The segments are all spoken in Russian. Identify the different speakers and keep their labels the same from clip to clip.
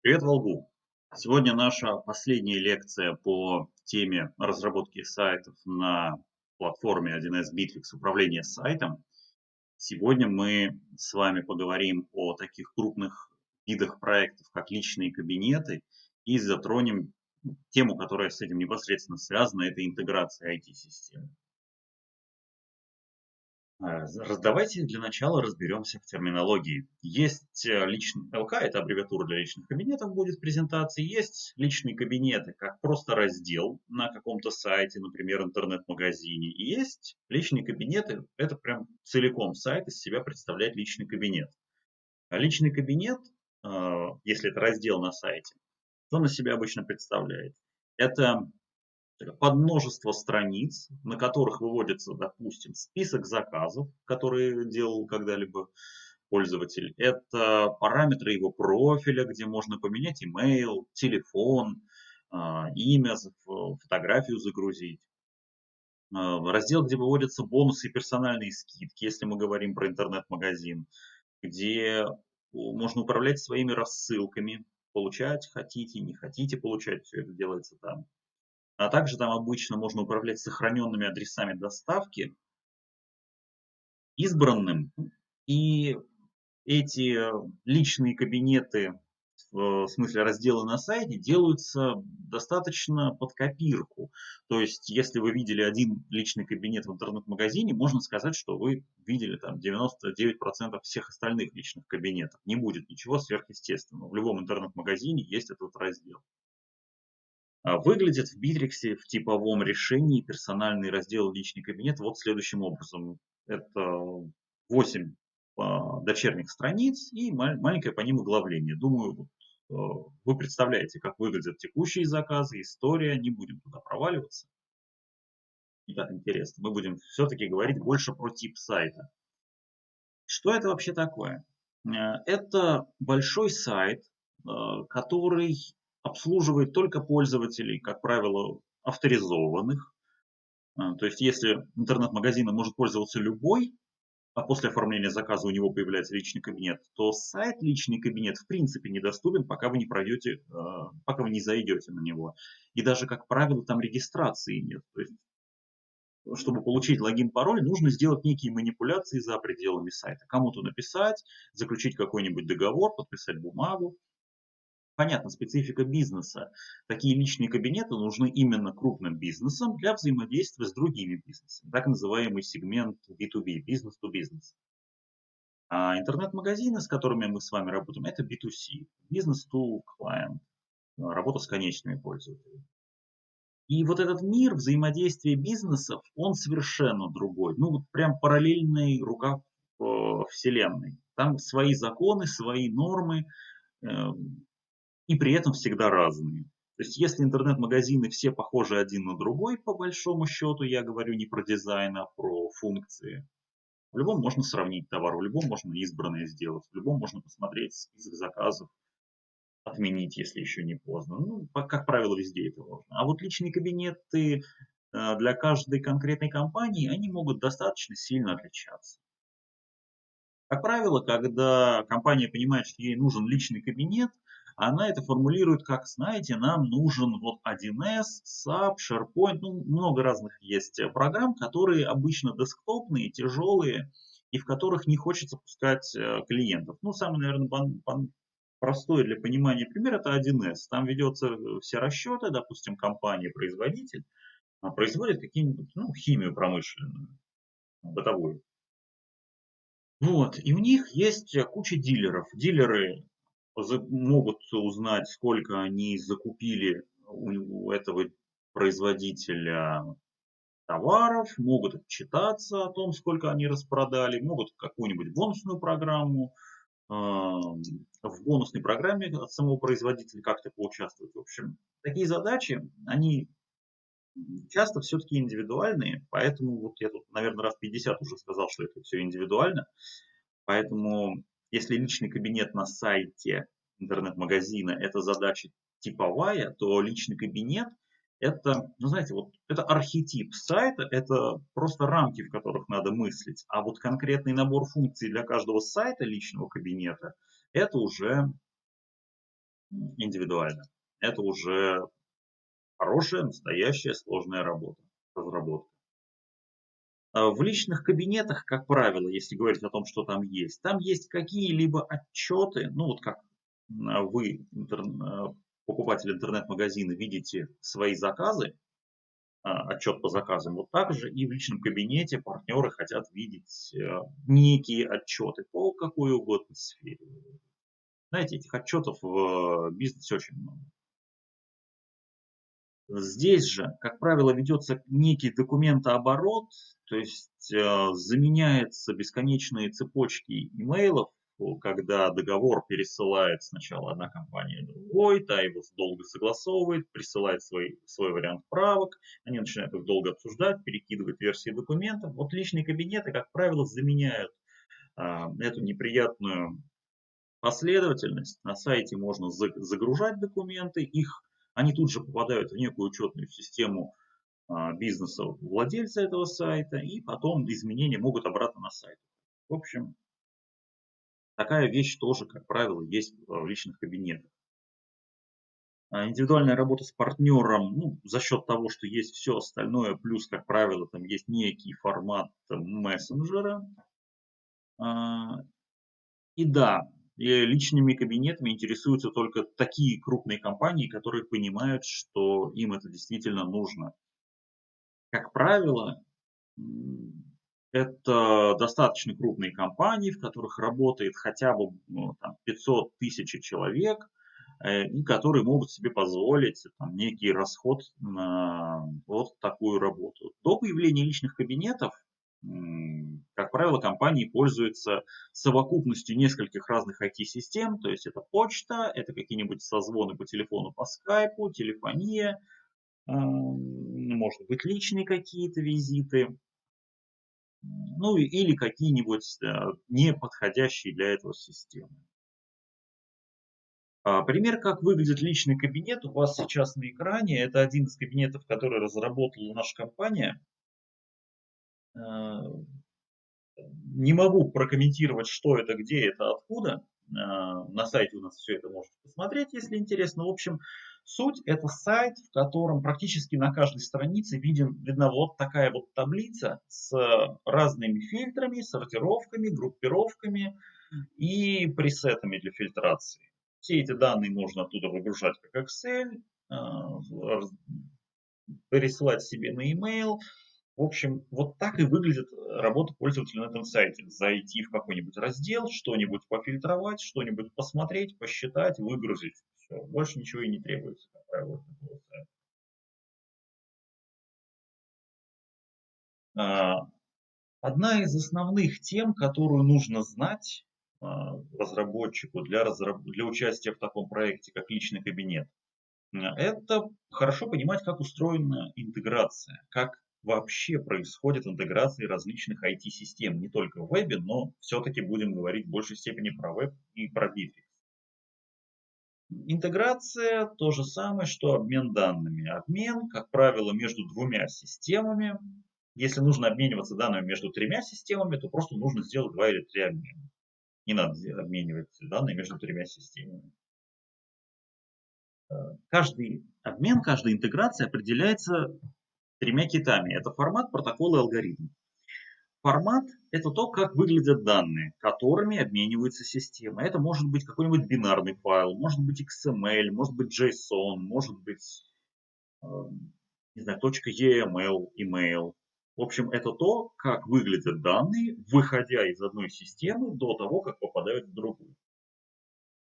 Speaker 1: Привет, Волгу! Сегодня наша последняя лекция по теме разработки сайтов на платформе 1С Bittrex управление сайтом. Сегодня мы с вами поговорим о таких крупных видах проектов, как личные кабинеты, и затронем тему, которая с этим непосредственно связана, это интеграция IT-систем. Давайте для начала разберемся в терминологии. Есть личный ЛК, это аббревиатура для личных кабинетов будет в презентации. Есть личные кабинеты, как просто раздел на каком-то сайте, например, интернет-магазине. И есть личные кабинеты, это прям целиком сайт из себя представляет личный кабинет. А личный кабинет, если это раздел на сайте, что он из себя обычно представляет? Это подмножество страниц, на которых выводится, допустим, список заказов, которые делал когда-либо пользователь. Это параметры его профиля, где можно поменять имейл, телефон, имя, фотографию загрузить. Раздел, где выводятся бонусы и персональные скидки, если мы говорим про интернет-магазин, где можно управлять своими рассылками, получать хотите, не хотите получать, все это делается там. А также там обычно можно управлять сохраненными адресами доставки, избранным. И эти личные кабинеты, в смысле разделы на сайте, делаются достаточно под копирку. То есть, если вы видели один личный кабинет в интернет-магазине, можно сказать, что вы видели там 99% всех остальных личных кабинетов. Не будет ничего сверхъестественного. В любом интернет-магазине есть этот раздел. Выглядит в Битриксе в типовом решении персональный раздел «Личный кабинет» вот следующим образом. Это 8 дочерних страниц и маленькое по ним оглавление. Думаю, вы представляете, как выглядят текущие заказы, история. Не будем туда проваливаться. Не так интересно. Мы будем все-таки говорить больше про тип сайта. Что это вообще такое? Это большой сайт, который обслуживает только пользователей, как правило, авторизованных. То есть, если интернет-магазином может пользоваться любой, а после оформления заказа у него появляется личный кабинет, то сайт личный кабинет в принципе недоступен, пока вы не пройдете, пока вы не зайдете на него. И даже, как правило, там регистрации нет. То есть, чтобы получить логин-пароль, нужно сделать некие манипуляции за пределами сайта. Кому-то написать, заключить какой-нибудь договор, подписать бумагу. Понятно, специфика бизнеса. Такие личные кабинеты нужны именно крупным бизнесам для взаимодействия с другими бизнесами. Так называемый сегмент B2B, business to business. А интернет-магазины, с которыми мы с вами работаем, это B2C, business to client, работа с конечными пользователями. И вот этот мир взаимодействия бизнесов, он совершенно другой. Ну, вот прям параллельный рукав вселенной. Там свои законы, свои нормы, э, и при этом всегда разные. То есть, если интернет-магазины все похожи один на другой, по большому счету, я говорю не про дизайн, а про функции. В любом можно сравнить товар, в любом можно избранное сделать, в любом можно посмотреть список заказов, отменить, если еще не поздно. Ну, как правило, везде это можно. А вот личные кабинеты для каждой конкретной компании, они могут достаточно сильно отличаться. Как правило, когда компания понимает, что ей нужен личный кабинет, она это формулирует как, знаете, нам нужен вот 1С, SAP, SharePoint, ну, много разных есть программ, которые обычно десктопные, тяжелые, и в которых не хочется пускать клиентов. Ну, самый, наверное, простой для понимания пример – это 1С. Там ведется все расчеты, допустим, компания-производитель производит какие-нибудь, ну, химию промышленную, бытовую. Вот, и у них есть куча дилеров. Дилеры могут узнать, сколько они закупили у этого производителя товаров, могут отчитаться о том, сколько они распродали, могут какую-нибудь бонусную программу, в бонусной программе от самого производителя как-то поучаствовать. В общем, такие задачи, они часто все-таки индивидуальные, поэтому вот я тут, наверное, раз 50 уже сказал, что это все индивидуально. Поэтому, если личный кабинет на сайте интернет-магазина – это задача типовая, то личный кабинет – это, ну, знаете, вот это архетип сайта, это просто рамки, в которых надо мыслить. А вот конкретный набор функций для каждого сайта личного кабинета – это уже индивидуально. Это уже хорошая, настоящая сложная работа, разработка. В личных кабинетах, как правило, если говорить о том, что там есть какие-либо отчеты, ну вот как вы, покупатель интернет-магазина, видите свои заказы, отчет по заказам, вот так же и в личном кабинете партнеры хотят видеть некие отчеты по какой угодно сфере. Знаете, этих отчетов в бизнесе очень много. Здесь же, как правило, ведется некий документооборот, то есть заменяются бесконечные цепочки имейлов, когда договор пересылает сначала одна компания другой, та его долго согласовывает, присылает свой вариант правок, они начинают их долго обсуждать, перекидывать версии документов. Вот личные кабинеты, как правило, заменяют эту неприятную последовательность. На сайте можно загружать документы, они тут же попадают в некую учетную систему бизнеса владельца этого сайта, и потом изменения могут обратно на сайт. В общем, такая вещь тоже, как правило, есть в личных кабинетах. Индивидуальная работа с партнером, ну, за счет того, что есть все остальное, плюс, как правило, там есть некий формат мессенджера. А, И да, личными кабинетами интересуются только такие крупные компании, которые понимают, что им это действительно нужно. Как правило, это достаточно крупные компании, в которых работает хотя бы 500 тысяч человек, и которые могут себе позволить там, некий расход на вот такую работу. До появления личных кабинетов, как правило, компании пользуются совокупностью нескольких разных IT-систем, то есть это почта, это какие-нибудь созвоны по телефону, по скайпу, телефония, может быть личные какие-то визиты, ну или какие-нибудь не подходящие для этого системы. Пример, как выглядит личный кабинет, у вас сейчас на экране. Это один из кабинетов, который разработала наша компания. Э, Не могу прокомментировать, что это, где это, откуда. На сайте у нас все это можете посмотреть, если интересно. В общем, суть — это сайт, в котором практически на каждой странице видна вот такая вот таблица с разными фильтрами, сортировками, группировками и пресетами для фильтрации. Все эти данные можно оттуда выгружать как Excel, пересылать себе на e-mail. В общем, вот так и выглядит работа пользователя на этом сайте. Зайти в какой-нибудь раздел, что-нибудь пофильтровать, что-нибудь посмотреть, посчитать, выгрузить. Все, больше ничего и не требуется, как правило, от такого сайта. А, Одна из основных тем, которую нужно знать разработчику для участия в таком проекте, как личный кабинет, это хорошо понимать, как устроена интеграция, как вообще происходит интеграция различных IT-систем, не только в вебе, но все-таки будем говорить в большей степени про веб и про Bittrex. Интеграция — то же самое, что обмен данными. Обмен, как правило, между двумя системами. Если нужно обмениваться данными между тремя системами, то просто нужно сделать 2 или 3 обмена. Не надо обменивать данные между тремя системами. Каждый обмен, каждая интеграция определяется тремя китами. Это формат, протокол и алгоритм. Формат — это то, как выглядят данные, которыми обменивается система. Это может быть какой-нибудь бинарный файл, может быть XML, может быть JSON, может быть э, не знаю, .eml, email. В общем, это то, как выглядят данные, выходя из одной системы до того, как попадают в другую.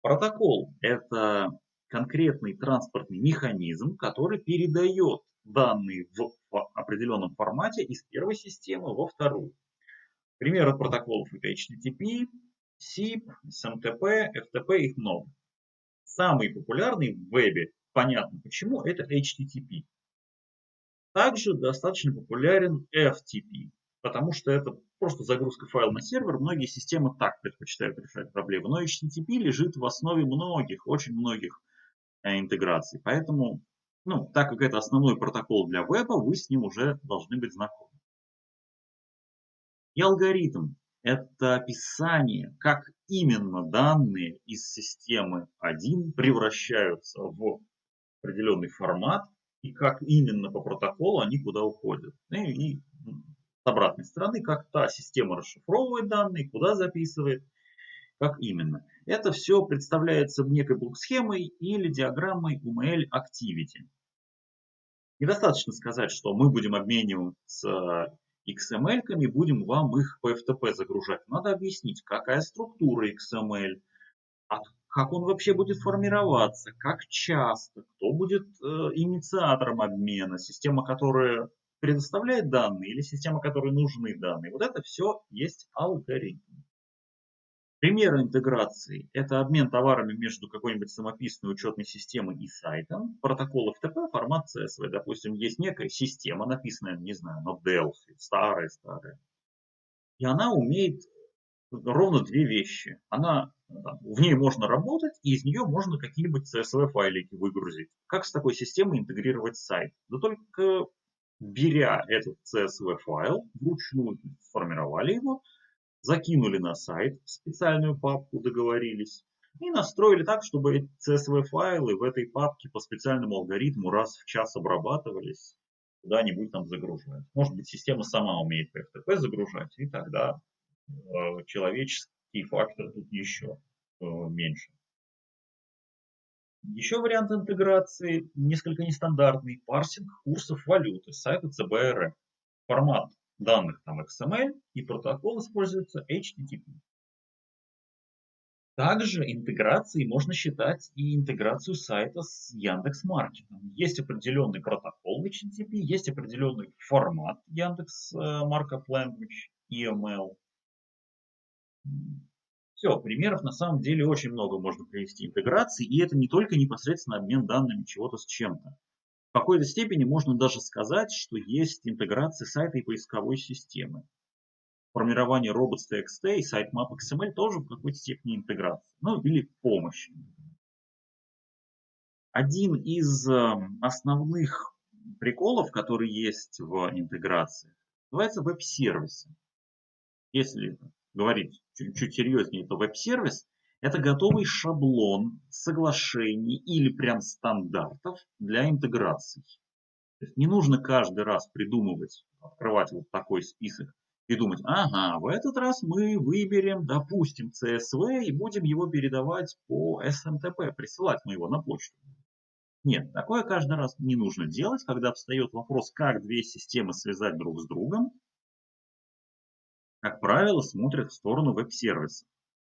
Speaker 1: Протокол — это конкретный транспортный механизм, который передает данные в определенном формате из первой системы во вторую. Примеры протоколов — это HTTP, SIP, SMTP, FTP, их много. Самый популярный в вебе, понятно почему, это HTTP. Также достаточно популярен FTP, потому что это просто загрузка файла на сервер. Многие системы так предпочитают решать проблемы. Но HTTP лежит в основе многих, очень многих интеграций. Поэтому, ну, так как это основной протокол для веба, вы с ним уже должны быть знакомы. И алгоритм — Это описание, как именно данные из системы 1 превращаются в определенный формат и как именно по протоколу они куда уходят. С обратной стороны, как та система расшифровывает данные, куда записывает, как именно. Это все представляется некой блок-схемой или диаграммой UML Activity. Недостаточно сказать, что мы будем обмениваться XML-ками, будем вам их по FTP загружать. Надо объяснить, какая структура XML, как он вообще будет формироваться, как часто, кто будет инициатором обмена, система, которая предоставляет данные или система, которой нужны данные. Вот это все есть алгоритм. Примеры интеграции – это обмен товарами между какой-нибудь самописной учетной системой и сайтом. Протокол FTP, формат CSV. Допустим, есть некая система, написанная, не знаю, на Delphi, старая-старая. И она умеет ровно две вещи. В ней можно работать, и из нее можно какие-нибудь CSV-файлики выгрузить. Как с такой системой интегрировать сайт? Да только беря этот CSV-файл, вручную сформировали его, закинули на сайт в специальную папку, договорились, и настроили так, чтобы эти CSV-файлы в этой папке по специальному алгоритму раз в час обрабатывались, куда-нибудь там загружать. Может быть, система сама умеет по FTP загружать, и тогда человеческий фактор тут еще меньше. Еще вариант интеграции несколько нестандартный. Парсинг курсов валюты с сайта ЦБРФ. Формат данных там XML и протокол используется HTTP. Также интеграцией можно считать и интеграцию сайта с Яндекс.Маркетом. Есть определенный протокол HTTP, есть определенный формат Яндекс Markup Language, EML. Все, примеров на самом деле очень много можно привести интеграции, и это не только непосредственно обмен данными чего-то с чем-то. В какой-то степени можно даже сказать, что есть интеграция сайта и поисковой системы. Формирование robots.txt и sitemap XML тоже в какой-то степени интеграции, ну или помощи. Один из основных приколов, который есть в интеграции, называется веб-сервисы. Если говорить чуть серьезнее, то веб-сервис – это готовый шаблон соглашений или прям стандартов для интеграций. То есть не нужно каждый раз придумывать, открывать вот такой список и думать, ага, в этот раз мы выберем, допустим, CSV и будем его передавать по SMTP, присылать мы его на почту. Нет, такое каждый раз не нужно делать, когда встает вопрос, как две системы связать друг с другом. Как правило, смотрят в сторону веб-сервиса,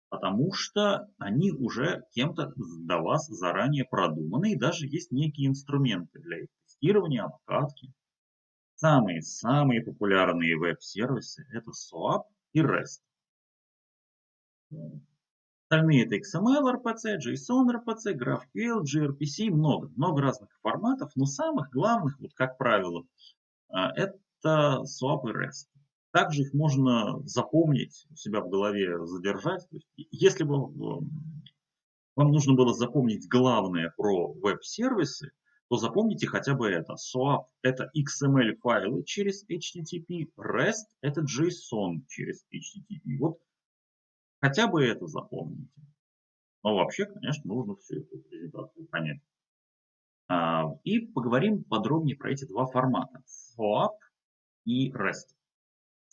Speaker 1: потому что они уже кем-то до вас заранее продуманы, и даже есть некие инструменты для их тестирования, обкатки. Самые популярные веб-сервисы – это SOAP и REST. Остальные – это XML RPC, JSON RPC, GraphQL, gRPC, много разных форматов, но самых главных, вот как правило, это SOAP и REST. Также их можно запомнить, у себя в голове задержать. То есть, если бы вам нужно было запомнить главное про веб-сервисы, то запомните хотя бы это. SOAP – это XML-файлы через HTTP, REST – это JSON через HTTP. Вот хотя бы это запомните. Но вообще, конечно, нужно всю эту презентацию понять. И поговорим подробнее про эти два формата. SOAP и REST.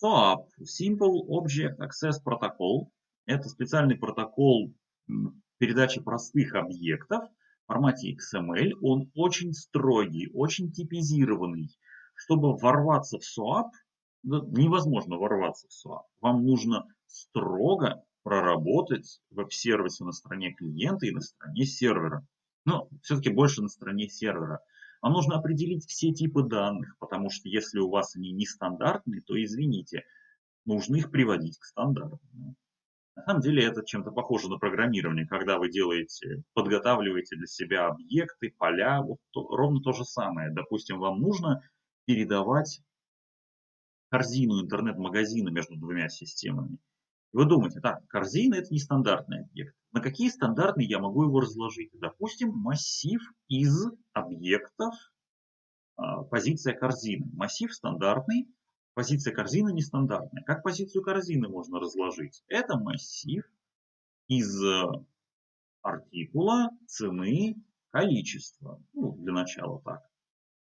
Speaker 1: SOAP – Simple Object Access Protocol. Это специальный протокол передачи простых объектов в формате XML. Он очень строгий, очень типизированный. Чтобы ворваться в SOAP, невозможно ворваться в SOAP. Вам нужно строго проработать веб-сервисы на стороне клиента и на стороне сервера. Но все-таки больше на стороне сервера. Вам нужно определить все типы данных, потому что если у вас они нестандартные, то извините, нужно их приводить к стандартам. На самом деле это чем-то похоже на программирование, когда вы подготавливаете для себя объекты, поля, ровно то же самое. Допустим, вам нужно передавать корзину интернет-магазина между двумя системами. Вы думаете, так, корзина – это нестандартный объект. На какие стандартные я могу его разложить? Допустим, массив из объектов, позиция корзины. Массив стандартный, Позиция корзины нестандартная. Как позицию корзины можно разложить? Это массив из артикула, цены, количества. Ну, для начала так.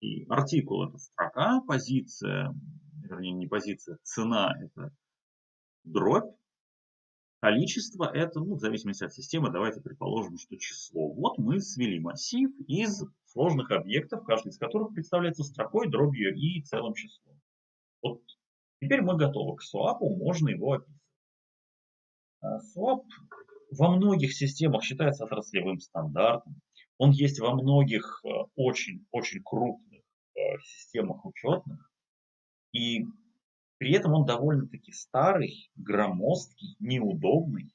Speaker 1: И артикул это строка, позиция, вернее не позиция, цена это дробь, количество это, ну, в зависимости от системы, давайте предположим, что число. Вот мы свели массив из сложных объектов, каждый из которых представляется строкой, дробью и целым числом. Вот теперь мы готовы к свапу, можно его описать. Swap во многих системах считается отраслевым стандартом. Он есть во многих очень-очень крупных системах учетных. И при этом он довольно-таки старый, громоздкий, неудобный.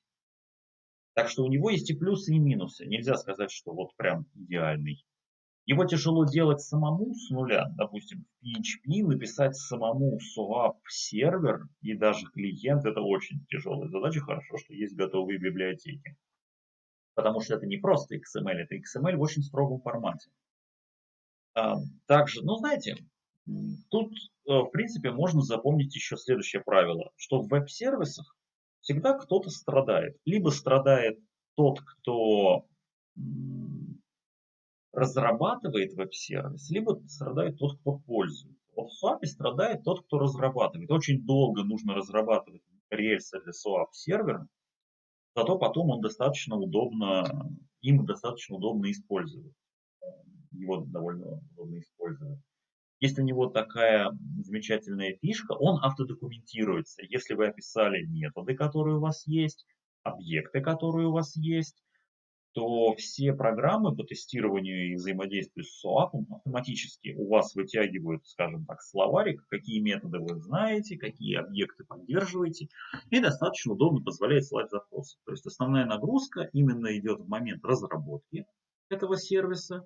Speaker 1: Так что у него есть и плюсы, и минусы. Нельзя сказать, что вот прям идеальный. Его тяжело делать самому с нуля, допустим, в PHP написать самому swap сервер и даже клиент это очень тяжелая задача. Хорошо, что есть готовые библиотеки. Потому что это не просто XML, это XML в очень строгом формате. Также, ну знаете, тут в принципе можно запомнить еще следующее правило, что в веб-сервисах всегда кто-то страдает. Либо страдает тот, кто разрабатывает веб-сервис, либо страдает тот, кто пользуется. Вот в SWAP страдает тот, кто разрабатывает. Очень долго нужно разрабатывать рельсы для SWAP сервера, зато потом он достаточно удобно, им достаточно удобно использовать. Его довольно удобно использовать. Есть у него такая замечательная фишка, он автодокументируется. Если вы описали методы, которые у вас есть, объекты, которые у вас есть, то все программы по тестированию и взаимодействию с SOAP автоматически у вас вытягивают, скажем так, словарик, какие методы вы знаете, какие объекты поддерживаете, и достаточно удобно позволяет слать запросы. То есть основная нагрузка именно идет в момент разработки этого сервиса,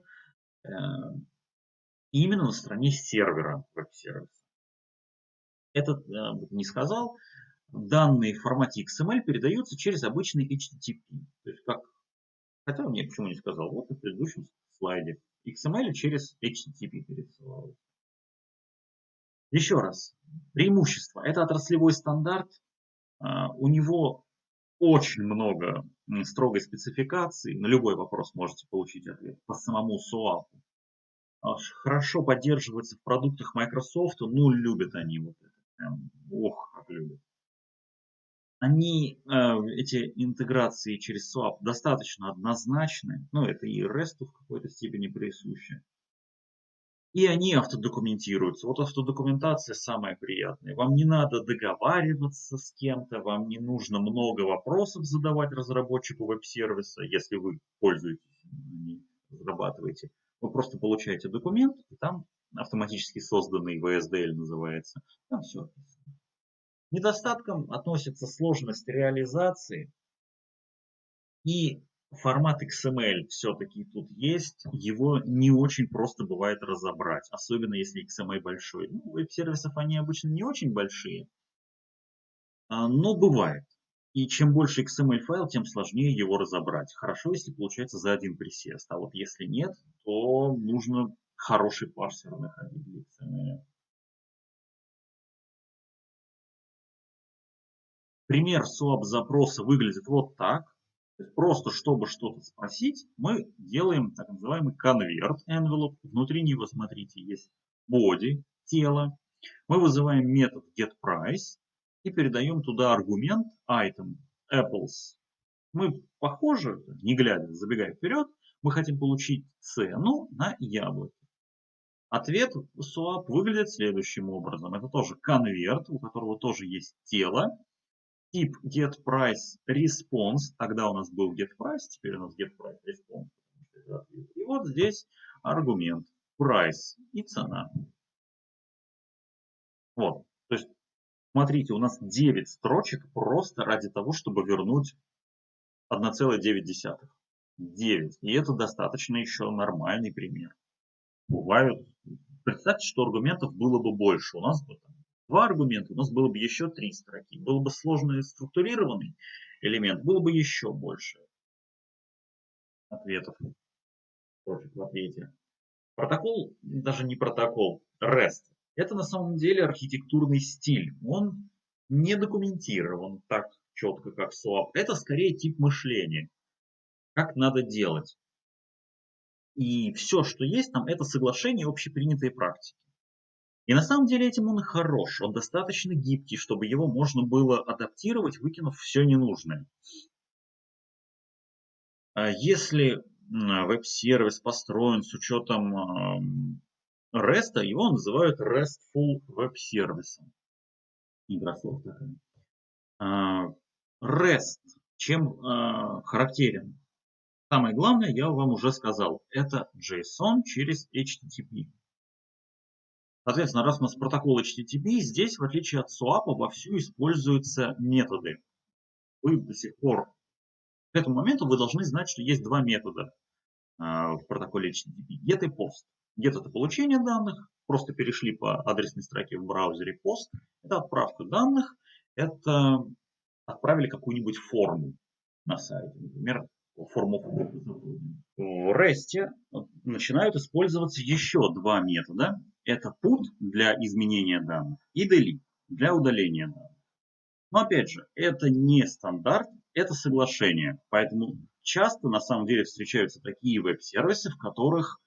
Speaker 1: именно на стороне сервера веб-сервиса. Этот не сказал, данные в формате XML передаются через обычный HTTP. То есть как, хотя мне почему не сказал, вот на предыдущем слайде. XML через HTTP пересылают. Еще раз, преимущество. Это отраслевой стандарт. У него очень много строгой спецификации. На любой вопрос можете получить ответ по самому SOAP. Хорошо поддерживается в продуктах Microsoft, ну любят они вот это. Прям, ох, как любят. Они, эти интеграции через SWAP достаточно однозначны, ну это и REST в какой-то степени присуще. И они автодокументируются. Вот автодокументация самая приятная. Вам не надо договариваться с кем-то, вам не нужно много вопросов задавать разработчику веб-сервиса, если вы пользуетесь, не разрабатываете. Вы просто получаете документ, и там автоматически созданный VSDL называется. Там все. Недостатком относится сложность реализации и формат XML все-таки тут есть, его не очень просто бывает разобрать, особенно если XML большой. Ну, веб-сервисов они обычно не очень большие, но бывает. И чем больше XML файл, тем сложнее его разобрать. Хорошо, если получается за один присест, а вот если нет, то нужно хороший парсер находить для XML. Пример SOAP запроса выглядит вот так. Просто чтобы что-то спросить, мы делаем так называемый convert envelope. Внутри него, смотрите, есть body, тело. Мы вызываем метод getPrice и передаем туда аргумент item apples. Мы, похоже, не глядя, забегая вперед, мы хотим получить цену на яблоки. Ответ swap выглядит следующим образом. Это тоже конверт, у которого тоже есть тело. Тип getPriceResponse, тогда у нас был getPrice, теперь у нас getPriceResponse. И вот здесь аргумент price и цена. Вот. То есть, смотрите, у нас 9 строчек просто ради того, чтобы вернуть 1,9. 9. И это достаточно еще нормальный пример. Бывают. Представьте, что аргументов было бы больше. У нас бы там 2 аргумента, у нас было бы еще 3 строки. Был бы сложный структурированный элемент, было бы еще больше ответов. Строчек в ответе. Протокол, даже не протокол, REST. Это на самом деле архитектурный стиль. Он не документирован так четко, как SOAP. Это скорее тип мышления. Как надо делать. И все, что есть там, это соглашение общепринятой практики. И на самом деле этим он и хорош. Он достаточно гибкий, чтобы его можно было адаптировать, выкинув все ненужное. Если веб-сервис построен с учетом REST, его называют RESTful веб-сервисом. Microsoft такая. REST чем характерен? Самое главное, я вам уже сказал, это JSON через HTTP. Соответственно, раз у нас протокол HTTP, здесь, в отличие от SOAP, вовсю используются методы. Вы до сих пор, к этому моменту вы должны знать, что есть два метода в протоколе HTTP. Get и POST. Get – это получение данных, просто перешли по адресной строке в браузере. POST – это отправка данных, это отправили какую-нибудь форму на сайте, например, форму. В REST начинают использоваться еще два метода. Это put для изменения данных и delete для удаления данных. Но опять же, это не стандарт, это соглашение. Поэтому часто на самом деле встречаются такие веб-сервисы, в которых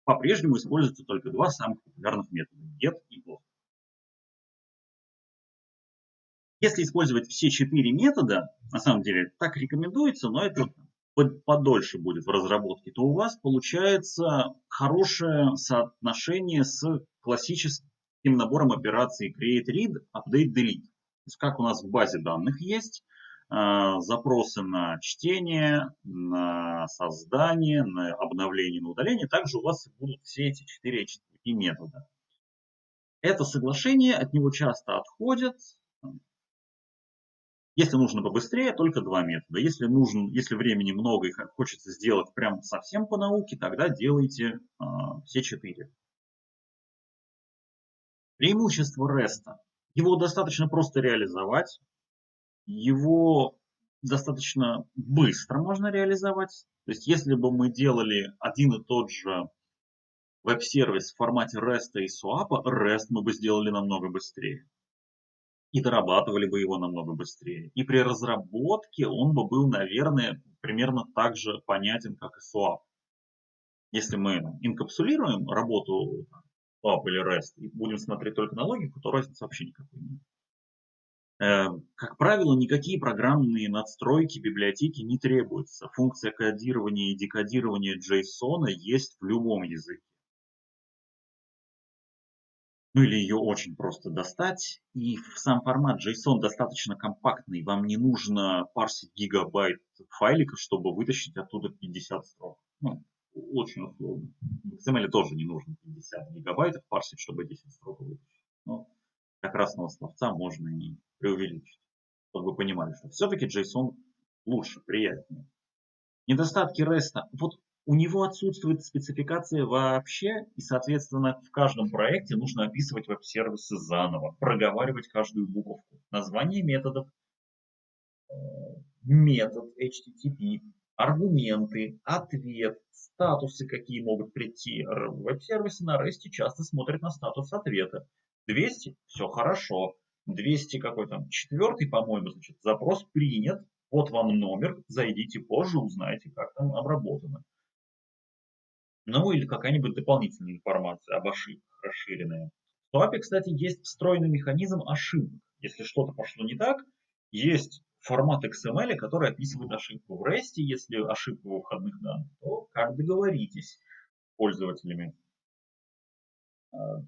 Speaker 1: по-прежнему используются только два самых популярных метода – get и post. Если использовать все 4 метода, на самом деле так рекомендуется, но это подольше будет в разработке, то у вас получается хорошее соотношение с классическим набором операций create, read, update, delete. То есть как у нас в базе данных есть запросы на чтение, на создание, на обновление, на удаление, также у вас будут все эти 4 HTTP метода. Это соглашение, от него часто отходят. Если нужно побыстрее, только два метода. Если времени много и хочется сделать прям совсем по науке, тогда делайте все 4. Преимущество REST. Его достаточно просто реализовать. Его достаточно быстро можно реализовать. То есть если бы мы делали один и тот же веб-сервис в формате REST и SOAP, REST мы бы сделали намного быстрее. И дорабатывали бы его намного быстрее. И при разработке он бы был, наверное, примерно так же понятен, как и SOAP. Если мы инкапсулируем работу SOAP или REST и будем смотреть только на логику, то разницы вообще никакой нет. Как правило, никакие программные надстройки библиотеки не требуются. Функция кодирования и декодирования JSON есть в любом языке. Ну или ее очень просто достать. И сам формат JSON достаточно компактный. Вам не нужно парсить гигабайт файлика, чтобы вытащить оттуда 50 строк. Ну, очень условно. В XML тоже не нужно 50 гигабайтов парсить, чтобы 10 строк вытащить. Но для красного словца можно и преувеличить, чтобы вы понимали, что все-таки JSON лучше, приятнее. Недостатки REST. Вот у него отсутствует спецификация вообще, и, соответственно, в каждом проекте нужно описывать веб-сервисы заново, проговаривать каждую буковку. Название методов, метод HTTP, аргументы, ответ, статусы, какие могут прийти. Веб-сервисы на REST часто смотрят на статус ответа. 200 – все хорошо. 200 какой там, 4, по-моему, значит, запрос принят. Вот вам номер, зайдите позже, узнаете, как там обработано. Ну или какая-нибудь дополнительная информация об ошибках расширенная. В SOAP, кстати, есть встроенный механизм ошибок. Если что-то пошло не так, есть формат XML, который описывает ошибку. В REST, если ошибка во входных данных, то как договоритесь с пользователями.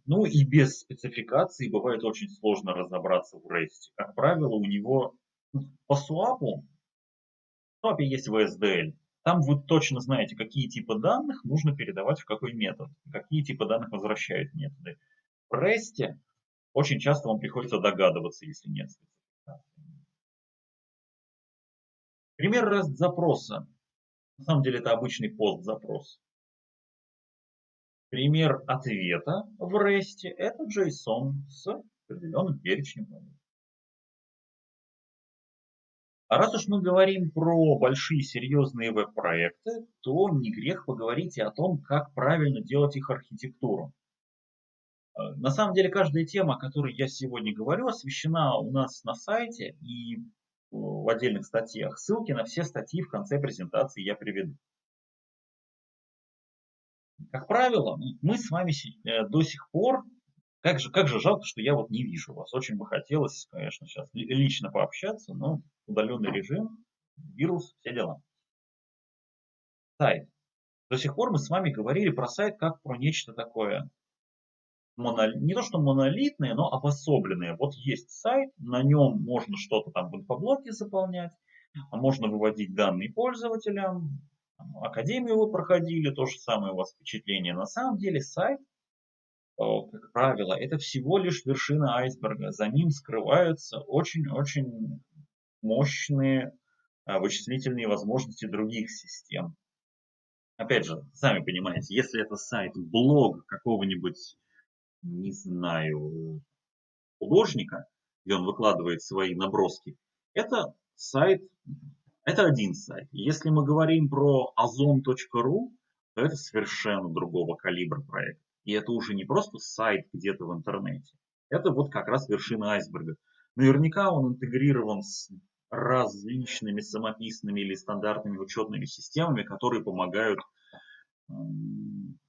Speaker 1: Ну и без спецификации бывает очень сложно разобраться в REST. Как правило, у него по SOAP есть VSDL. Там вы точно знаете, какие типы данных нужно передавать в какой метод, какие типы данных возвращают методы. В REST очень часто вам приходится догадываться, если нет спецификации. Пример REST запроса. На самом деле это обычный пост запрос. Пример ответа в REST это JSON с определенным перечнем данных. А раз уж мы говорим про большие серьезные веб-проекты, то не грех поговорить и о том, как правильно делать их архитектуру. На самом деле каждая тема, о которой я сегодня говорю, освещена у нас на сайте и в отдельных статьях. Ссылки на все статьи в конце презентации я приведу. Как правило, мы с вами до сих пор, как же жалко, что я вот не вижу вас. Очень бы хотелось, конечно, сейчас лично пообщаться, но удаленный режим, вирус, все дела. Сайт. До сих пор мы с вами говорили про сайт как про нечто такое не то что монолитные, но обособленные. Вот есть сайт, на нем можно что-то там в инфоблоке заполнять, а можно выводить данные пользователям. Академию вы проходили, то же самое у вас впечатление. На самом деле сайт, как правило, это всего лишь вершина айсберга. За ним скрываются очень-очень мощные вычислительные возможности других систем. Опять же, сами понимаете, если это сайт, блог какого-нибудь, не знаю, художника, где он выкладывает свои наброски, это сайт, это один сайт. Если мы говорим про ozon.ru, то это совершенно другого калибра проект. И это уже не просто сайт где-то в интернете. Это вот как раз вершина айсберга. Наверняка он интегрирован с различными самописными или стандартными учетными системами, которые помогают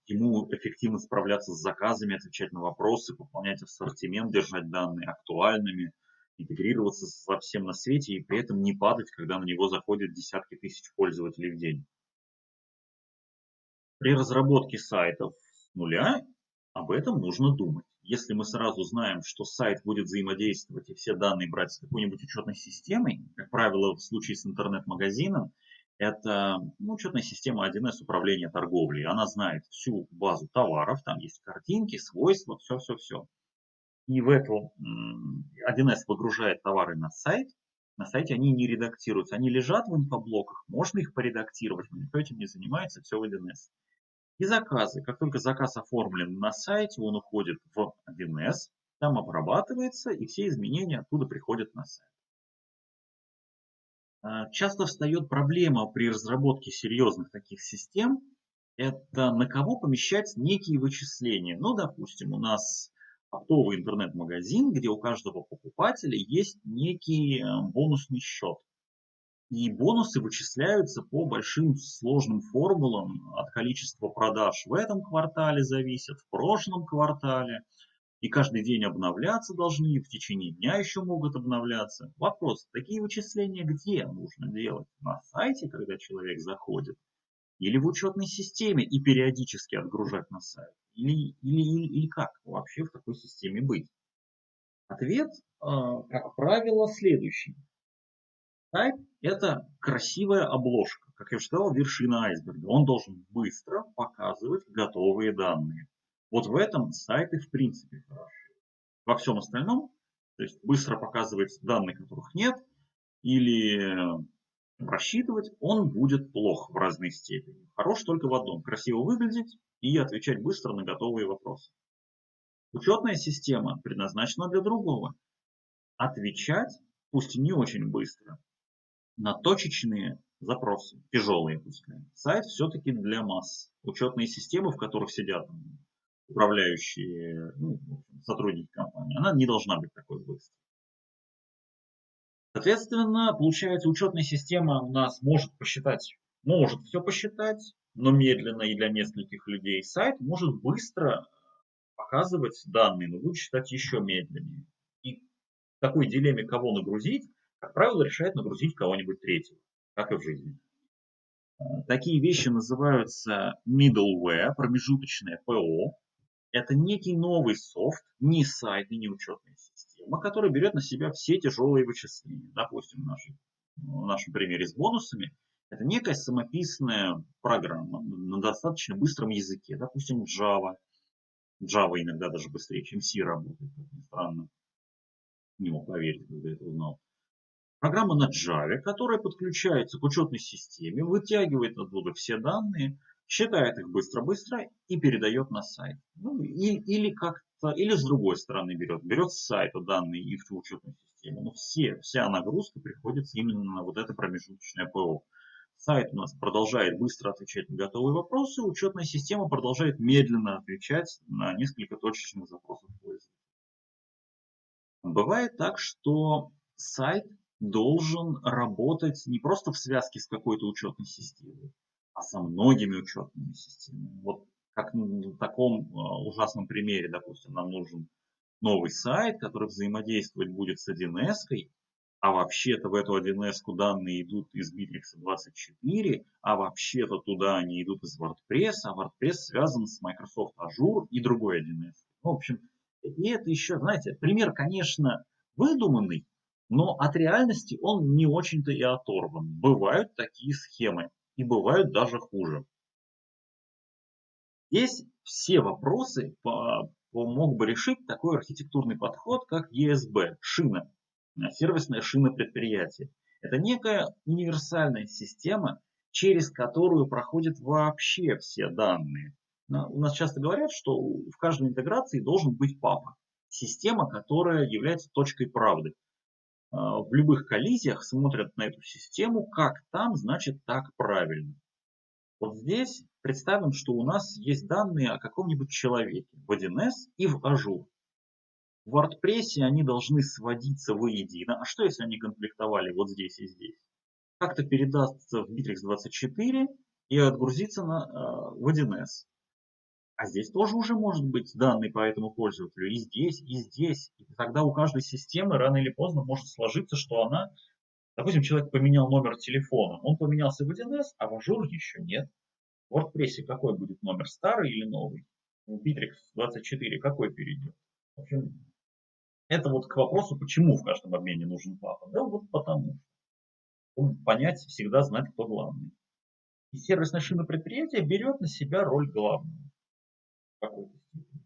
Speaker 1: ему эффективно справляться с заказами, отвечать на вопросы, пополнять ассортимент, держать данные актуальными, интегрироваться со всем на свете и при этом не падать, когда на него заходят десятки тысяч пользователей в день. При разработке сайтов с нуля об этом нужно думать. Если мы сразу знаем, что сайт будет взаимодействовать и все данные брать с какой-нибудь учетной системой, как правило, в случае с интернет-магазином, это учетная система 1С управления торговлей. Она знает всю базу товаров, там есть картинки, свойства, все-все-все. И в эту 1С выгружает товары на сайте они не редактируются, они лежат в инфоблоках, можно их поредактировать, но никто этим не занимается, все в 1С. И заказы. Как только заказ оформлен на сайте, он уходит в 1С, там обрабатывается, и все изменения оттуда приходят на сайт. Часто встает проблема при разработке серьезных таких систем, это на кого помещать некие вычисления. Ну, допустим, у нас оптовый интернет-магазин, где у каждого покупателя есть некий бонусный счет. И бонусы вычисляются по большим сложным формулам от количества продаж в этом квартале зависят, в прошлом квартале. И каждый день обновляться должны, и в течение дня еще могут обновляться. Вопрос, такие вычисления где нужно делать? На сайте, когда человек заходит? Или в учетной системе и периодически отгружать на сайт? Или как вообще в такой системе быть? Ответ, как правило, следующий. Сайт – это красивая обложка, как я уже сказал, вершина айсберга. Он должен быстро показывать готовые данные. Вот в этом сайты в принципе хороши. Во всем остальном, то есть быстро показывать данные, которых нет, или рассчитывать, он будет плох в разной степени. Хорош только в одном – красиво выглядеть и отвечать быстро на готовые вопросы. Учетная система предназначена для другого. Отвечать, пусть и не очень быстро, на точечные запросы, тяжелые пускай. Сайт все-таки для масс. Учетные системы, в которых сидят управляющие, сотрудники компании, она не должна быть такой быстрой. Соответственно, получается, учетная система у нас может все посчитать, но медленно и для нескольких людей. Сайт может быстро показывать данные, но будет считать еще медленнее. И в такой дилемме, кого нагрузить, как правило, решает нагрузить кого-нибудь третьего, как и в жизни. Такие вещи называются middleware, промежуточное ПО. Это некий новый софт, не сайт и не учетная система, который берет на себя все тяжелые вычисления. Допустим, в нашем примере с бонусами, это некая самописная программа на достаточно быстром языке, допустим, Java. Java иногда даже быстрее, чем C работает, как ни странно. Не мог поверить, когда это узнал. Программа на Java, которая подключается к учетной системе, вытягивает оттуда все данные, считает их быстро-быстро и передает на сайт. Или с другой стороны берет с сайта данные и в учетную систему. Но вся нагрузка приходится именно на вот это промежуточное ПО. Сайт у нас продолжает быстро отвечать на готовые вопросы, учетная система продолжает медленно отвечать на несколько точечных запросов пользователя. Бывает так, что сайт должен работать не просто в связке с какой-то учетной системой, а со многими учетными системами. Вот как в таком ужасном примере, допустим, нам нужен новый сайт, который взаимодействовать будет с 1С, а вообще-то в эту 1С данные идут из Bittrex 24, а вообще-то туда они идут из WordPress, а WordPress связан с Microsoft Azure и другой 1С. Ну, в общем, и это еще, знаете, пример, конечно, выдуманный, но от реальности он не очень-то и оторван. Бывают такие схемы, и бывают даже хуже. Здесь все вопросы мог бы решить такой архитектурный подход, как ESB, шина, сервисная шина предприятия. Это некая универсальная система, через которую проходят вообще все данные. У нас часто говорят, что в каждой интеграции должен быть папа. Система, которая является точкой правды. В любых коллизиях смотрят на эту систему, как там, значит так правильно. Вот здесь представим, что у нас есть данные о каком-нибудь человеке в 1С и в Azure. В WordPress они должны сводиться воедино. А что если они конфликтовали вот здесь и здесь? Как-то передастся в Bittrex 24 и отгрузиться в 1С. А здесь тоже уже может быть данные по этому пользователю и здесь, и здесь. И тогда у каждой системы рано или поздно может сложиться, что она, допустим, человек поменял номер телефона, он поменялся в 1С, а в Azure еще нет. В WordPress какой будет номер, старый или новый? В Bittrex 24 какой перейдет? В общем, это вот к вопросу, почему в каждом обмене нужен папа. Да вот потому, чтобы понять, всегда знать, кто главный. И сервисная шина предприятия берет на себя роль главного в какой-то степени.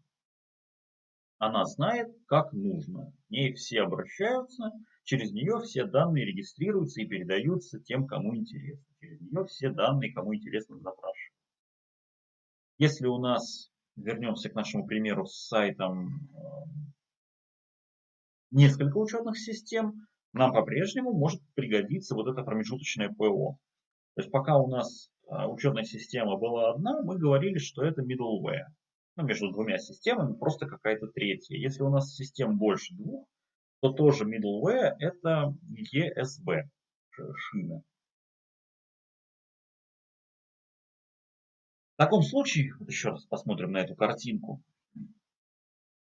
Speaker 1: Она знает, как нужно. К ней все обращаются, через нее все данные регистрируются и передаются тем, кому интересно. Через нее все данные, кому интересно, запрашивают. Если у нас, вернемся к нашему примеру с сайтом, несколько учетных систем, нам по-прежнему может пригодиться вот это промежуточное ПО. То есть пока у нас учетная система была одна, мы говорили, что это middleware. Ну, между двумя системами просто какая-то третья. Если у нас систем больше двух, то тоже middleware это ESB шина. В таком случае, вот еще раз посмотрим на эту картинку,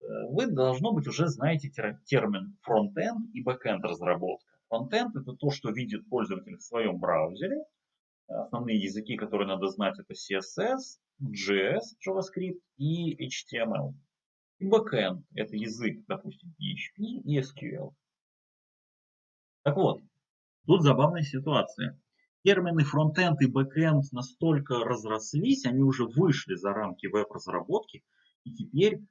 Speaker 1: вы, должно быть, уже знаете термин фронтенд и бэкенд разработка. Фронтенд это то, что видит пользователь в своем браузере. Основные языки, которые надо знать, это CSS, JS, JavaScript и HTML. И бэкенд это язык, допустим, PHP и SQL. Так вот, тут забавная ситуация. Термины фронтенд и бэкенд настолько разрослись, они уже вышли за рамки веб-разработки, и теперь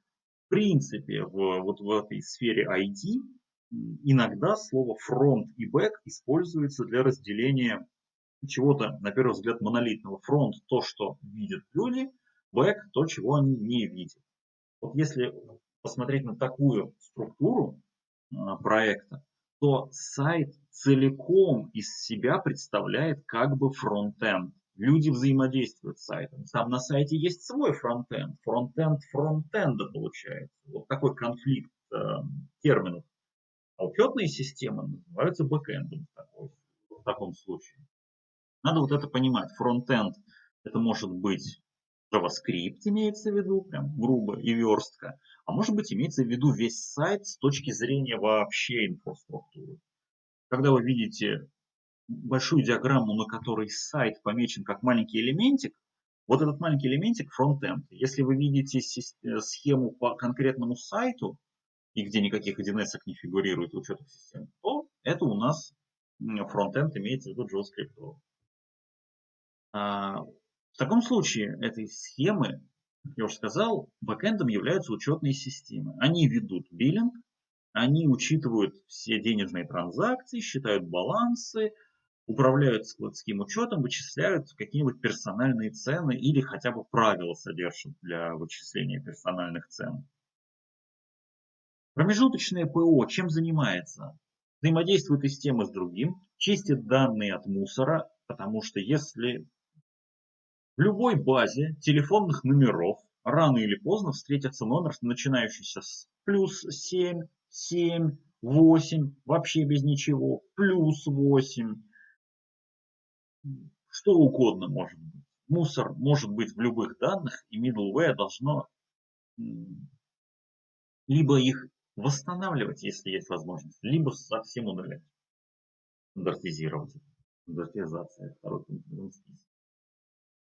Speaker 1: в принципе, вот в этой сфере IT иногда слово фронт и бэк используется для разделения чего-то, на первый взгляд, монолитного. Фронт – то, что видят люди, бэк – то, чего они не видят. Вот если посмотреть на такую структуру проекта, то сайт целиком из себя представляет как бы фронтенд. Люди взаимодействуют с сайтом. Там на сайте есть свой фронтенд. Фронтенд фронтенда получается. Вот такой конфликт терминов. А учетные системы называются бэкэндом в таком случае. Надо вот это понимать. Фронтенд это может быть JavaScript, имеется в виду, прям грубо и верстка. А может быть имеется в виду весь сайт с точки зрения вообще инфраструктуры. Когда вы видите большую диаграмму, на которой сайт помечен как маленький элементик, вот этот маленький элементик фронтенд. Если вы видите схему по конкретному сайту, и где никаких 1С не фигурирует в учетных систем, то это у нас фронтенд, имеется в виду JavaScript. В таком случае этой схемы, как я уже сказал, бэкэндом являются учетные системы. Они ведут биллинг, они учитывают все денежные транзакции, считают балансы, управляют складским учетом, вычисляют какие-нибудь персональные цены или хотя бы правила содержат для вычисления персональных цен. Промежуточное ПО чем занимается? Взаимодействует и с тем, и с другим, чистит данные от мусора, Потому что если в любой базе телефонных номеров рано или поздно встретится номер, начинающийся с +7, 7, 8, вообще без ничего, +8, что угодно может быть. Мусор может быть в любых данных, и middleware должно либо их восстанавливать, если есть возможность, либо совсем удалять, стандартизировать. Стандартизация, второй пункт.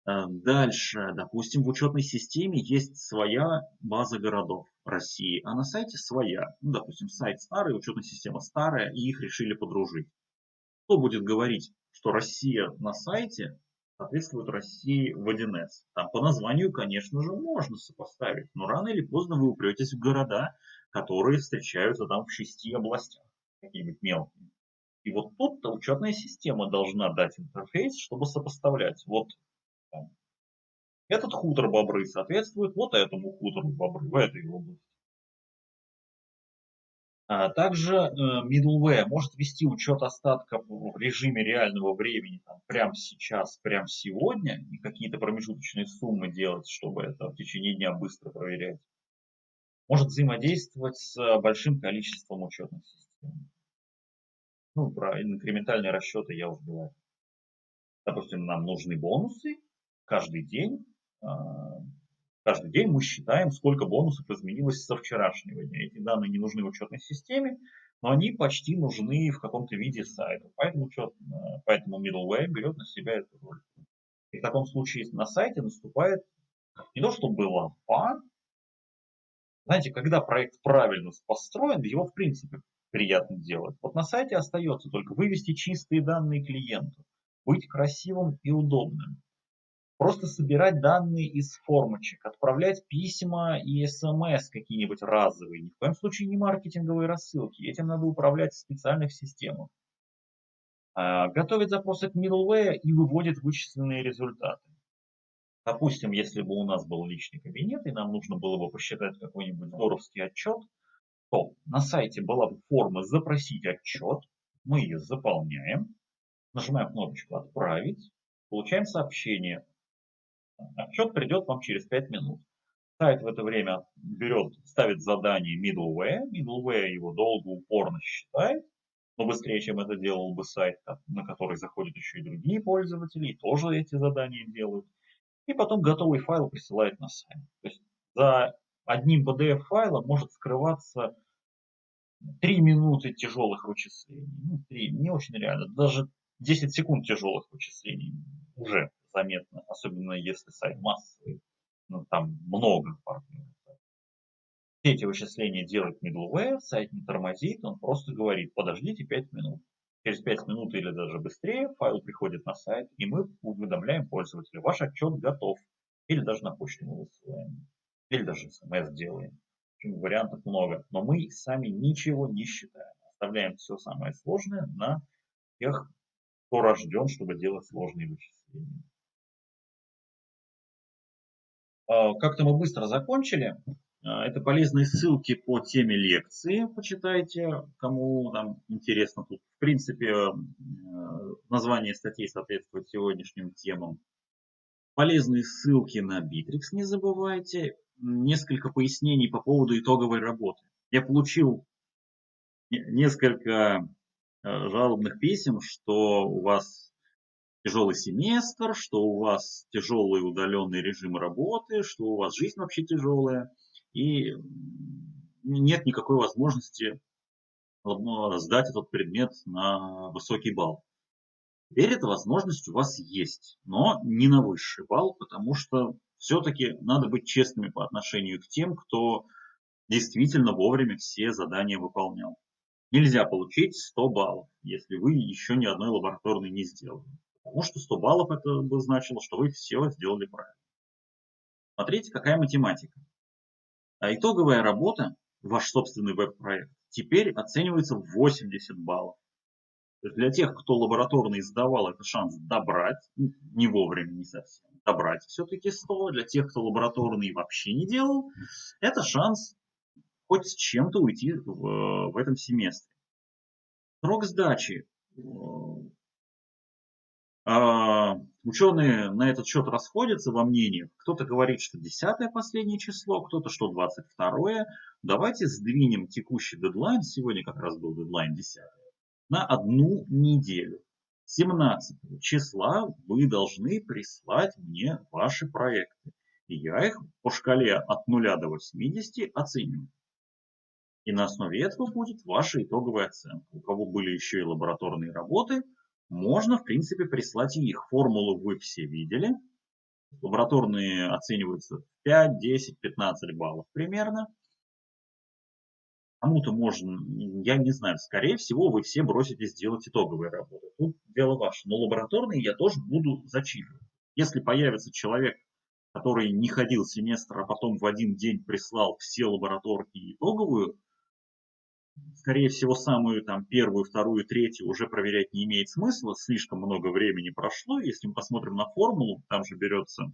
Speaker 1: Дальше, допустим, в учетной системе есть своя база городов России, а на сайте своя. Ну, допустим, сайт старый, учетная система старая, и их решили подружить. Кто будет говорить, что Россия на сайте соответствует России в 1С? Там по названию, конечно же, можно сопоставить, но рано или поздно вы упретесь в города, которые встречаются там в 6 областях, какие-нибудь мелкие. И вот тут-то учетная система должна дать интерфейс, чтобы сопоставлять. Вот там, этот хутор Бобры соответствует вот этому хутору Бобры в этой области. Также middleware может вести учет остатков в режиме реального времени, там, прямо сейчас, прямо сегодня, и какие-то промежуточные суммы делать, чтобы это в течение дня быстро проверять. Может взаимодействовать с большим количеством учетных систем. Ну, про инкрементальные расчеты я уже говорил. Допустим, нам нужны бонусы каждый день. Каждый день мы считаем, сколько бонусов изменилось со вчерашнего дня. Эти данные не нужны в учетной системе, но они почти нужны в каком-то виде сайту. Поэтому middleware берет на себя эту роль. И в таком случае на сайте наступает не то, что было, знаете, когда проект правильно построен, его в принципе приятно делать. Вот на сайте остается только вывести чистые данные клиенту, быть красивым и удобным. Просто собирать данные из формочек, отправлять письма и смс какие-нибудь разовые. Ни в коем случае не маркетинговые рассылки. Этим надо управлять в специальных системах. Готовит запросы к middleware и выводит вычисленные результаты. Допустим, если бы у нас был личный кабинет, и нам нужно было бы посчитать какой-нибудь здоровский отчет, то на сайте была бы форма «Запросить отчет», мы ее заполняем, нажимаем кнопочку «Отправить», получаем сообщение. Отчет придет вам через 5 минут. Сайт в это время ставит задание middleware его долго, упорно считает, но быстрее, чем это делал бы сайт, на который заходят еще и другие пользователи, и тоже эти задания делают. И потом готовый файл присылает на сайт. То есть за одним PDF-файлом может скрываться 3 минуты тяжелых вычислений. Ну, 3, не очень реально. Даже 10 секунд тяжелых вычислений уже заметно, особенно если сайт массовый. Ну, там много партнеров. Все эти вычисления делает middleware, сайт не тормозит, он просто говорит, подождите 5 минут. Через 5 минут или даже быстрее файл приходит на сайт, и мы уведомляем пользователя, ваш отчет готов. Или даже на почту мы высылаем. Или даже смс делаем. Вариантов много. Но мы сами ничего не считаем. Оставляем все самое сложное на тех, кто рожден, чтобы делать сложные вычисления. Как-то мы быстро закончили. Это полезные ссылки по теме лекции. Почитайте, кому нам интересно. Тут, в принципе, название статей соответствует сегодняшним темам. Полезные ссылки на Bittrex не забывайте. Несколько пояснений по поводу итоговой работы. Я получил несколько жалобных писем, что у вас тяжелый семестр, что у вас тяжелый удаленный режим работы, что у вас жизнь вообще тяжелая, и нет никакой возможности сдать этот предмет на высокий балл. Теперь эта возможность у вас есть, но не на высший балл, потому что все-таки надо быть честными по отношению к тем, кто действительно вовремя все задания выполнял. Нельзя получить 100 баллов, если вы еще ни одной лабораторной не сделали. Потому что 100 баллов это бы значило, что вы все сделали правильно. Смотрите, какая математика. А итоговая работа, ваш собственный веб-проект, теперь оценивается в 80 баллов. То есть для тех, кто лабораторный сдавал, это шанс добрать, не вовремя, не совсем, добрать все-таки 100. Для тех, кто лабораторный вообще не делал, это шанс хоть с чем-то уйти в этом семестре. Срок сдачи Ученые на этот счет расходятся во мнениях. Кто-то говорит, что 10 последнее число, кто-то, что 22. Давайте сдвинем текущий дедлайн, сегодня как раз был дедлайн 10, на одну неделю. 17 числа вы должны прислать мне ваши проекты. И я их по шкале от 0 до 80 оценю. И на основе этого будет ваша итоговая оценка. У кого были еще и лабораторные работы, можно, в принципе, прислать и их. Формулу вы все видели. Лабораторные оцениваются 5, 10, 15 баллов примерно. Кому-то можно, я не знаю, скорее всего, вы все броситесь делать итоговые работы. Тут дело ваше. Но лабораторные я тоже буду зачитывать. Если появится человек, который не ходил семестр, а потом в один день прислал все лабораторки и итоговую, скорее всего, самую там первую, вторую, третью уже проверять не имеет смысла, слишком много времени прошло. Если мы посмотрим на формулу, там же берется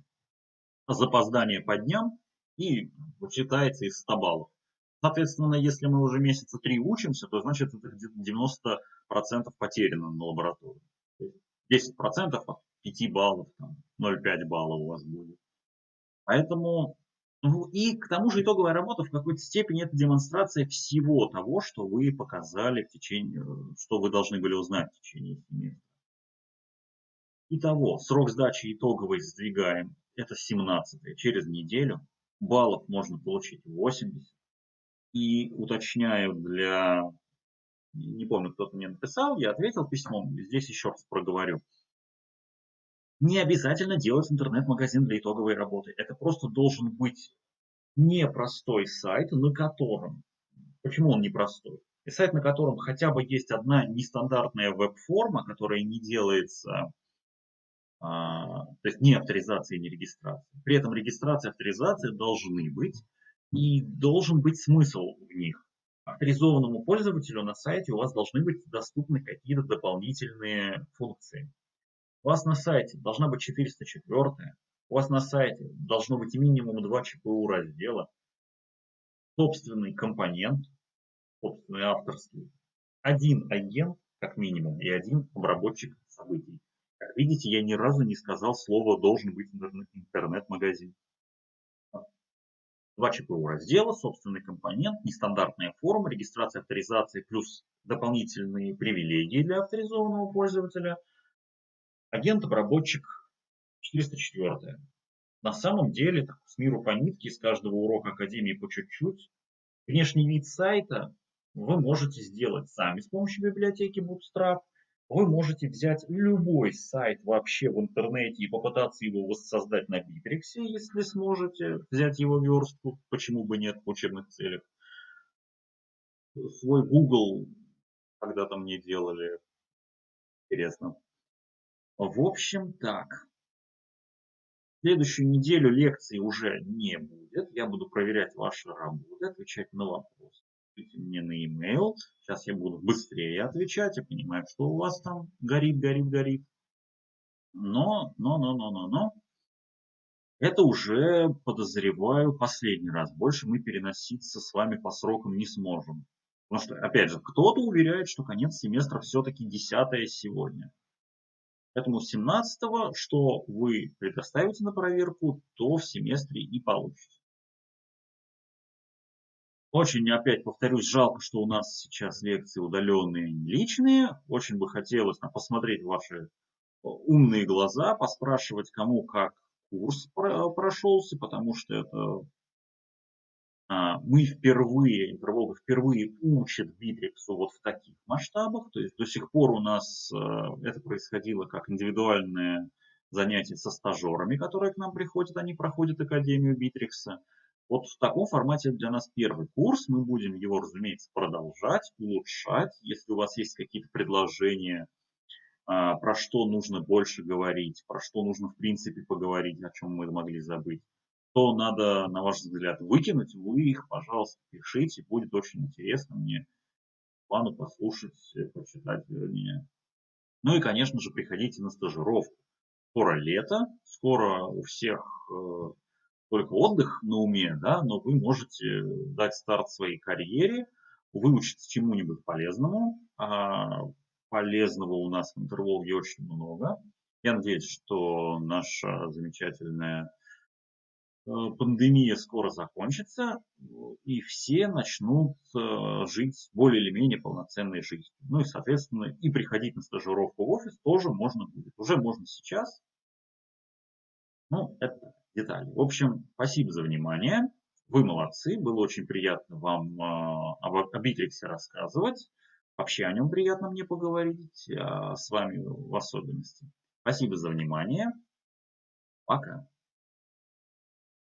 Speaker 1: запоздание по дням и вычитается из 100 баллов. Соответственно, если мы уже месяца 3 учимся, то значит это где-то 90% потеряно на лаборатории. 10% от 5 баллов, 0,5 баллов у вас будет. Поэтому, и к тому же итоговая работа в какой-то степени это демонстрация всего того, что вы показали в течение, что вы должны были узнать в течение семестра. Итого, срок сдачи итоговой сдвигаем, это 17 через неделю. Баллов можно получить 80. И уточняю для, не помню, кто-то мне написал, я ответил письмом, здесь еще раз проговорю. Не обязательно делать интернет-магазин для итоговой работы. Это просто должен быть непростой сайт, на котором, почему он непростой? И сайт, на котором хотя бы есть одна нестандартная веб-форма, которая не делается, то есть ни авторизации, ни регистрации. При этом регистрация и авторизация должны быть, и должен быть смысл в них. Авторизованному пользователю на сайте у вас должны быть доступны какие-то дополнительные функции. У вас на сайте должна быть 404, у вас на сайте должно быть минимум 2 ЧПУ раздела, собственный компонент, собственный авторский, один агент, как минимум, и один обработчик событий. Как видите, я ни разу не сказал слово «должен быть интернет-магазин». 2 ЧПУ раздела, собственный компонент, нестандартная форма, регистрация, авторизация плюс дополнительные привилегии для авторизованного пользователя, агент-обработчик 404. На самом деле, с миру по нитке, из каждого урока Академии по чуть-чуть. Внешний вид сайта вы можете сделать сами с помощью библиотеки Bootstrap. Вы можете взять любой сайт вообще в интернете и попытаться его воссоздать на Bittrex, если сможете взять его верстку, почему бы нет, в учебных целях. Свой Google когда-то мне делали, интересно. В общем, так. Следующую неделю лекций уже не будет. Я буду проверять ваши работы, отвечать на вопросы. Пишите мне на e-mail. Сейчас я буду быстрее отвечать. Я понимаю, что у вас там горит. Но. Это уже, подозреваю, последний раз. Больше мы переноситься с вами по срокам не сможем. Потому что, опять же, кто-то уверяет, что конец семестра все-таки 10 сегодня. Поэтому 17-го, что вы предоставите на проверку, то в семестре и получите. Очень, опять повторюсь, жалко, что у нас сейчас лекции удаленные, не личные. Очень бы хотелось посмотреть ваши умные глаза, поспрашивать, кому как курс прошелся, потому что это мы впервые, Интервол впервые учат Битриксу вот в таких масштабах. То есть до сих пор у нас это происходило как индивидуальное занятие со стажерами, которые к нам приходят, они проходят Академию Битрикса. Вот в таком формате для нас первый курс. Мы будем его, разумеется, продолжать, улучшать. Если у вас есть какие-то предложения, про что нужно больше говорить, про что нужно в принципе поговорить, о чем мы могли забыть, что надо, на ваш взгляд, выкинуть, вы их, пожалуйста, пишите. Будет очень интересно мне плану послушать, почитать, вернее. Ну и, конечно же, приходите на стажировку. Скоро лето, скоро у всех только отдых на уме, да, но вы можете дать старт своей карьере, выучиться чему-нибудь полезному. Полезного у нас в Интерволге очень много. Я надеюсь, что наша замечательная пандемия скоро закончится, и все начнут жить более или менее полноценной жизнью. Ну и, соответственно, и приходить на стажировку в офис тоже можно будет. Уже можно сейчас, ну, это детали. В общем, спасибо за внимание. Вы молодцы. Было очень приятно вам об Битриксе рассказывать. Вообще о нем приятно мне поговорить, с вами в особенности. Спасибо за внимание. Пока.